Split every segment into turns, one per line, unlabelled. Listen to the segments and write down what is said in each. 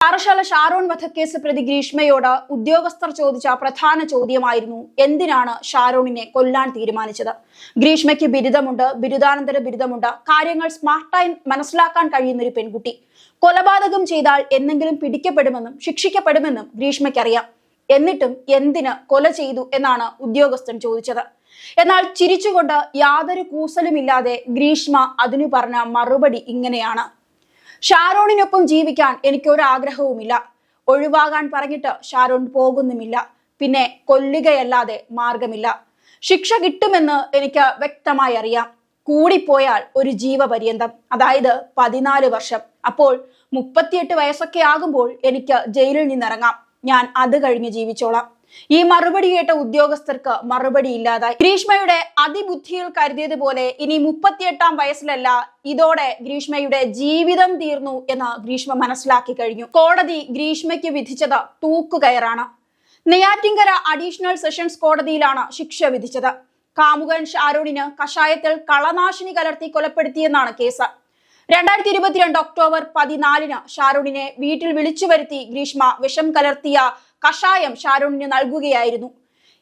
പാറശാല ഷാരോൺ വധക്കേസ് പ്രതി ഗ്രീഷ്മയോട് ഉദ്യോഗസ്ഥർ ചോദിച്ച പ്രധാന ചോദ്യമായിരുന്നു എന്തിനാണ് ഷാരോണിനെ കൊല്ലാൻ തീരുമാനിച്ചത്. ഗ്രീഷ്മയ്ക്ക് ബിരുദമുണ്ട്, ബിരുദാനന്തര ബിരുദമുണ്ട്, കാര്യങ്ങൾ സ്മാർട്ടായി മനസ്സിലാക്കാൻ കഴിയുന്ന ഒരു പെൺകുട്ടി. കൊലപാതകം ചെയ്താൽ എന്നെങ്കിലും പിടിക്കപ്പെടുമെന്നും ശിക്ഷിക്കപ്പെടുമെന്നും ഗ്രീഷ്മയ്ക്കറിയാം. എന്നിട്ടും എന്തിന് കൊല ചെയ്തു എന്നാണ് ഉദ്യോഗസ്ഥൻ ചോദിച്ചത്. എന്നാൽ ചിരിച്ചുകൊണ്ട് യാതൊരു കൂസലുമില്ലാതെ ഗ്രീഷ്മ അതിനു പറഞ്ഞ മറുപടി ഇങ്ങനെയാണ്: ഷാരോണിനൊപ്പം ജീവിക്കാൻ എനിക്കൊരാഗ്രഹവുമില്ല. ഒഴിവാകാൻ പറഞ്ഞിട്ട് ഷാരോൺ പോകുന്നുമില്ല. പിന്നെ കൊല്ലുകയല്ലാതെ മാർഗമില്ല. ശിക്ഷ കിട്ടുമെന്ന് എനിക്ക് വ്യക്തമായി അറിയാം. കൂടിപ്പോയാൽ ഒരു ജീവപര്യന്തം, അതായത് 14 വർഷം. അപ്പോൾ 38 വയസ്സൊക്കെ ആകുമ്പോൾ എനിക്ക് ജയിലിൽ നിന്നിറങ്ങാം. ഞാൻ അത് കഴിഞ്ഞ് ജീവിച്ചോളാം. ഈ മറുപടി കേട്ട ഉദ്യോഗസ്ഥർക്ക് മറുപടി ഇല്ലാതായി. ഗ്രീഷ്മയുടെ അതിബുദ്ധിയിൽ കരുതിയതുപോലെ ഇനി 38-ാം വയസ്സിലല്ല, ഇതോടെ ഗ്രീഷ്മയുടെ ജീവിതം തീർന്നു എന്ന് ഗ്രീഷ്മ മനസ്സിലാക്കി കഴിഞ്ഞു. കോടതി ഗ്രീഷ്മയ്ക്ക് വിധിച്ചത് തൂക്കുകയറാണ്. നെയ്യാറ്റിൻകര അഡീഷണൽ സെഷൻസ് കോടതിയിലാണ് ശിക്ഷ വിധിച്ചത്. കാമുകൻ ഷാരോണിന് കഷായത്തിൽ കളനാശിനി കലർത്തി കൊലപ്പെടുത്തിയെന്നാണ് കേസ്. 2022 ഒക്ടോബർ 14 ഷാരോണിനെ വീട്ടിൽ വിളിച്ചു വരുത്തി ഗ്രീഷ്മ വിഷം കലർത്തിയ കഷായം ഷാരോണിന് നൽകുകയായിരുന്നു.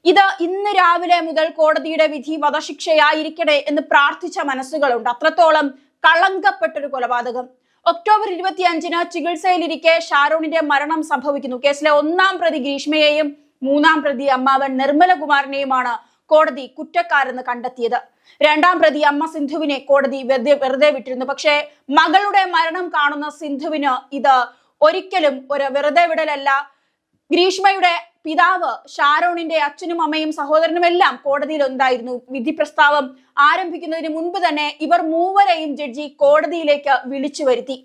ഇത് ഇന്ന് രാവിലെ മുതൽ കോടതിയുടെ വിധി വധശിക്ഷയായിരിക്കട്ടെ എന്ന് പ്രാർത്ഥിച്ച മനസ്സുകളുണ്ട്. അത്രത്തോളം കളങ്കപ്പെട്ടൊരു കൊലപാതകം. ഒക്ടോബർ 25 ചികിത്സയിലിരിക്കെ ഷാരോണിന്റെ മരണം സംഭവിക്കുന്നു. കേസിലെ 1-ാം പ്രതി ഗ്രീഷ്മയെയും 3-ാം പ്രതി അമ്മാവൻ നിർമ്മലകുമാറിനെയുമാണ് കോടതി കുറ്റക്കാരെന്ന് കണ്ടെത്തിയത്. 2-ാം പ്രതി അമ്മ സിന്ധുവിനെ കോടതി വെറുതെ വിട്ടിരുന്നു. പക്ഷേ മകളുടെ മരണം കാണുന്ന സിന്ധുവിന് ഇത് ഒരിക്കലും ഒരു വെറുതെ വിടലല്ല. ഗ്രീഷ്മയുടെ പിതാവ് ഷാരോണിന്റെ അച്ഛനും അമ്മയും സഹോദരനും എല്ലാം കോടതിയിൽ ഉണ്ടായിരുന്നു. വിധി പ്രസ്താവം ആരംഭിക്കുന്നതിന് മുൻപ് തന്നെ ഇവർ മൂവരെയും ജഡ്ജി കോടതിയിലേക്ക് വിളിച്ചു വരുത്തി.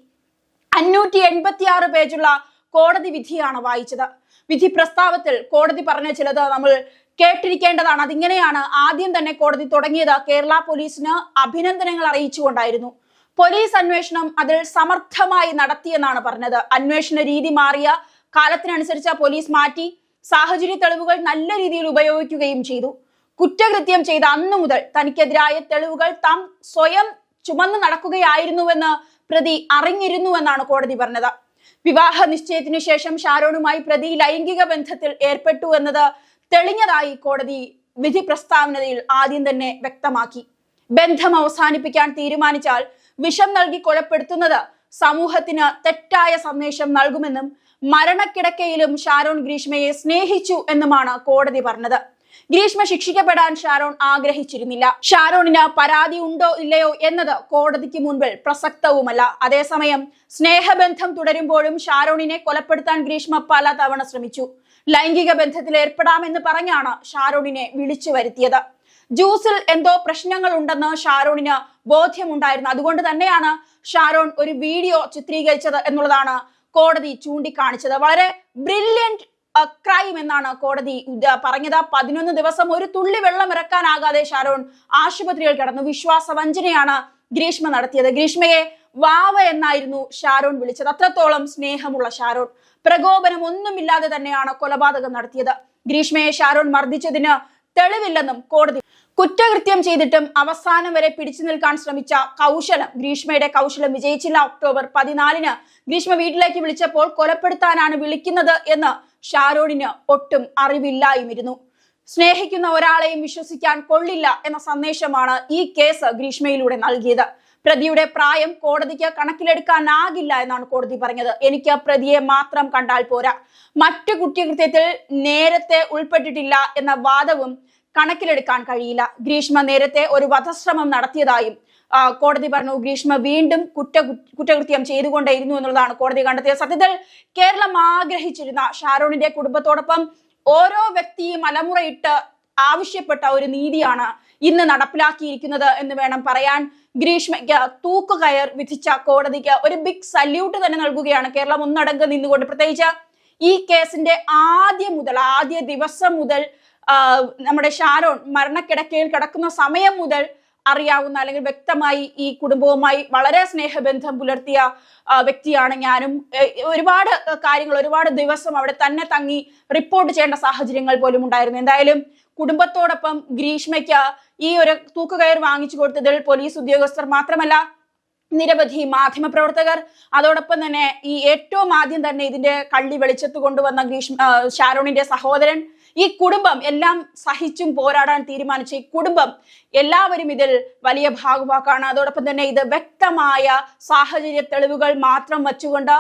586 പേജുള്ള കോടതി വിധിയാണ് വായിച്ചത്. വിധി പ്രസ്താവത്തിൽ കോടതി പറഞ്ഞ ചിലത് നമ്മൾ കേട്ടിരിക്കേണ്ടതാണ്. അതിങ്ങനെയാണ്: ആദ്യം തന്നെ കോടതി തുടങ്ങിയത് കേരള പോലീസിന് അഭിനന്ദനങ്ങൾ അറിയിച്ചുകൊണ്ടായിരുന്നു. പോലീസ് അന്വേഷണം അതിൽ സമർത്ഥമായി നടത്തിയെന്നാണ് പറഞ്ഞത്. അന്വേഷണ രീതി മാറിയ കാലത്തിനനുസരിച്ച് പോലീസ് മാറ്റി. സാഹചര്യ തെളിവുകൾ നല്ല രീതിയിൽ ഉപയോഗിക്കുകയും ചെയ്തു. കുറ്റകൃത്യം ചെയ്ത അന്നു മുതൽ തനിക്കെതിരായ തെളിവുകൾ താൻ സ്വയം ചുമന്നു നടക്കുകയായിരുന്നുവെന്ന് പ്രതി അറിഞ്ഞിരുന്നുവെന്നാണ് കോടതി പറഞ്ഞത്. വിവാഹ നിശ്ചയത്തിനു ശേഷം ഷാരോണുമായി പ്രതി ലൈംഗിക ബന്ധത്തിൽ ഏർപ്പെട്ടു എന്നത് തെളിഞ്ഞതായി കോടതി വിധി പ്രസ്താവനയിൽ ആദ്യം തന്നെ വ്യക്തമാക്കി. ബന്ധം അവസാനിപ്പിക്കാൻ തീരുമാനിച്ചാൽ വിഷം നൽകി കൊലപ്പെടുത്തുന്നത് സമൂഹത്തിന് തെറ്റായ സന്ദേശം നൽകുമെന്നും മരണക്കിടക്കയിലും ഷാരോൺ ഗ്രീഷ്മയെ സ്നേഹിച്ചു എന്നുമാണ് കോടതി പറഞ്ഞത്. ഗ്രീഷ്മ ശിക്ഷിക്കപ്പെടാൻ ഷാരോൺ ആഗ്രഹിച്ചിരുന്നില്ല. ഷാരോണിന് പരാതി ഉണ്ടോ ഇല്ലയോ എന്നത് കോടതിക്ക് മുൻപിൽ പ്രസക്തവുമല്ല. അതേസമയം സ്നേഹബന്ധം തുടരുമ്പോഴും ഷാരോണിനെ കൊലപ്പെടുത്താൻ ഗ്രീഷ്മ പലതവണ ശ്രമിച്ചു. ലൈംഗിക ബന്ധത്തിൽ ഏർപ്പെടാമെന്ന് പറഞ്ഞാണ് ഷാരോണിനെ വിളിച്ചു വരുത്തിയത്. ജ്യൂസിൽ എന്തോ പ്രശ്നങ്ങൾ ഉണ്ടെന്ന് ഷാരോണിന് ബോധ്യമുണ്ടായിരുന്നു. അതുകൊണ്ട് തന്നെയാണ് ഷാരോൺ ഒരു വീഡിയോ ചിത്രീകരിച്ചത് എന്നുള്ളതാണ് കോടതി ചൂണ്ടിക്കാണിച്ചത്. വളരെ ബ്രില്യന്റ് ക്രൈം എന്നാണ് കോടതി പറഞ്ഞത്. 11 ദിവസം ഒരു തുള്ളി വെള്ളം ഇറക്കാനാകാതെ ഷാരോൺ ആശുപത്രിയിൽ കിടന്നു. വിശ്വാസവഞ്ചനയാണ് ഗ്രീഷ്മ നടത്തിയത്. ഗ്രീഷ്മയെ വാവ എന്നായിരുന്നു ഷാരോൺ വിളിച്ചത്. അത്രത്തോളം സ്നേഹമുള്ള ഷാരോൺ പ്രകോപനം ഒന്നുമില്ലാതെ തന്നെയാണ് കൊലപാതകം നടത്തിയത്. ഗ്രീഷ്മയെ ഷാരോൺ മർദ്ദിച്ചതിന് തെളിവില്ലെന്നും കോടതി. കുറ്റകൃത്യം ചെയ്തിട്ടും അവസാനം വരെ പിടിച്ചു നിൽക്കാൻ ശ്രമിച്ച ഗ്രീഷ്മയുടെ കൗശലം വിജയിച്ചില്ല. ഒക്ടോബർ 14 ഗ്രീഷ്മ വീട്ടിലേക്ക് വിളിച്ചപ്പോൾ കൊലപ്പെടുത്താനാണ് വിളിക്കുന്നത് എന്ന് ഷാരോണിന് ഒട്ടും അറിവില്ലായുമിരുന്നു. സ്നേഹിക്കുന്ന ഒരാളെയും വിശ്വസിക്കാൻ കൊള്ളില്ല എന്ന സന്ദേശമാണ് ഈ കേസ് ഗ്രീഷ്മയിലൂടെ നൽകിയത്. പ്രതിയുടെ പ്രായം കോടതിക്ക് കണക്കിലെടുക്കാനാകില്ല എന്നാണ് കോടതി പറഞ്ഞത്. എനിക്ക് പ്രതിയെ മാത്രം കണ്ടാൽ പോരാ, മറ്റു കുറ്റകൃത്യത്തിൽ നേരത്തെ ഉൾപ്പെട്ടിട്ടില്ല എന്ന വാദവും കണക്കിലെടുക്കാൻ കഴിയില്ല. ഗ്രീഷ്മ നേരത്തെ ഒരു വധശ്രമം നടത്തിയതായും കോടതി പറഞ്ഞു. ഗ്രീഷ്മ വീണ്ടും കുറ്റകൃത്യം ചെയ്തുകൊണ്ടേയിരുന്നു എന്നുള്ളതാണ് കോടതി കണ്ടെത്തിയത്. സത്യത്തിൽ കേരളം ആഗ്രഹിച്ചിരുന്ന ഷാരോണിന്റെ കുടുംബത്തോടൊപ്പം ഓരോ വ്യക്തിയും അലമുറയിട്ട് ആവശ്യപ്പെട്ട ഒരു നീതിയാണ് ഇന്ന് നടപ്പിലാക്കിയിരിക്കുന്നത് എന്ന് വേണം പറയാൻ. ഗ്രീഷ്മയ്ക്ക് തൂക്കുകയർ വിധിച്ച കോടതിക്ക് ഒരു ബിഗ് സല്യൂട്ട് തന്നെ നൽകുകയാണ് കേരളം ഒന്നടങ്കം നിന്നുകൊണ്ട്. പ്രത്യേകിച്ച് ഈ കേസിന്റെ ആദ്യ ദിവസം മുതൽ നമ്മുടെ ഷാരോൺ മരണക്കിടക്കയിൽ കിടക്കുന്ന സമയം മുതൽ അറിയാവുന്ന അല്ലെങ്കിൽ വ്യക്തമായി ഈ കുടുംബവുമായി വളരെ സ്നേഹബന്ധം പുലർത്തിയ വ്യക്തിയാണ് ഞാനും. ഒരുപാട് ദിവസം അവിടെ തന്നെ തങ്ങി റിപ്പോർട്ട് ചെയ്യേണ്ട സാഹചര്യങ്ങൾ പോലും ഉണ്ടായിരുന്നു. എന്തായാലും കുടുംബത്തോടൊപ്പം ഗ്രീഷ്മയ്ക്ക് ഈ ഒരു തൂക്കുകയർ വാങ്ങിച്ചു കൊടുത്തതിൽ പോലീസ് ഉദ്യോഗസ്ഥർ മാത്രമല്ല നിരവധി മാധ്യമപ്രവർത്തകർ, അതോടൊപ്പം തന്നെ ഈ ഏറ്റവും ആദ്യം തന്നെ ഇതിന്റെ കള്ളി വെളിച്ചത്ത് കൊണ്ടുവന്ന ഷാരോണിന്റെ സഹോദരൻ, ഈ കുടുംബം എല്ലാം സഹിച്ചും പോരാടാൻ തീരുമാനിച്ച ഈ കുടുംബം എല്ലാവരും ഇതിൽ വലിയ ഭാഗവാക്കാണ്. അതോടൊപ്പം തന്നെ ഇത് വ്യക്തമായ സാഹചര്യ തെളിവുകൾ മാത്രം വച്ചുകൊണ്ട്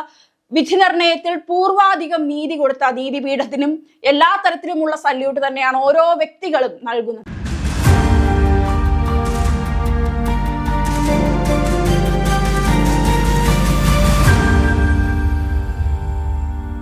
വിധി നിർണയത്തിൽ പൂർവാധികം നീതി കൊടുത്ത നീതിപീഠത്തിനും എല്ലാ തരത്തിലുമുള്ള സല്യൂട്ട് തന്നെയാണ് ഓരോ വ്യക്തികളും നൽകുന്നത്.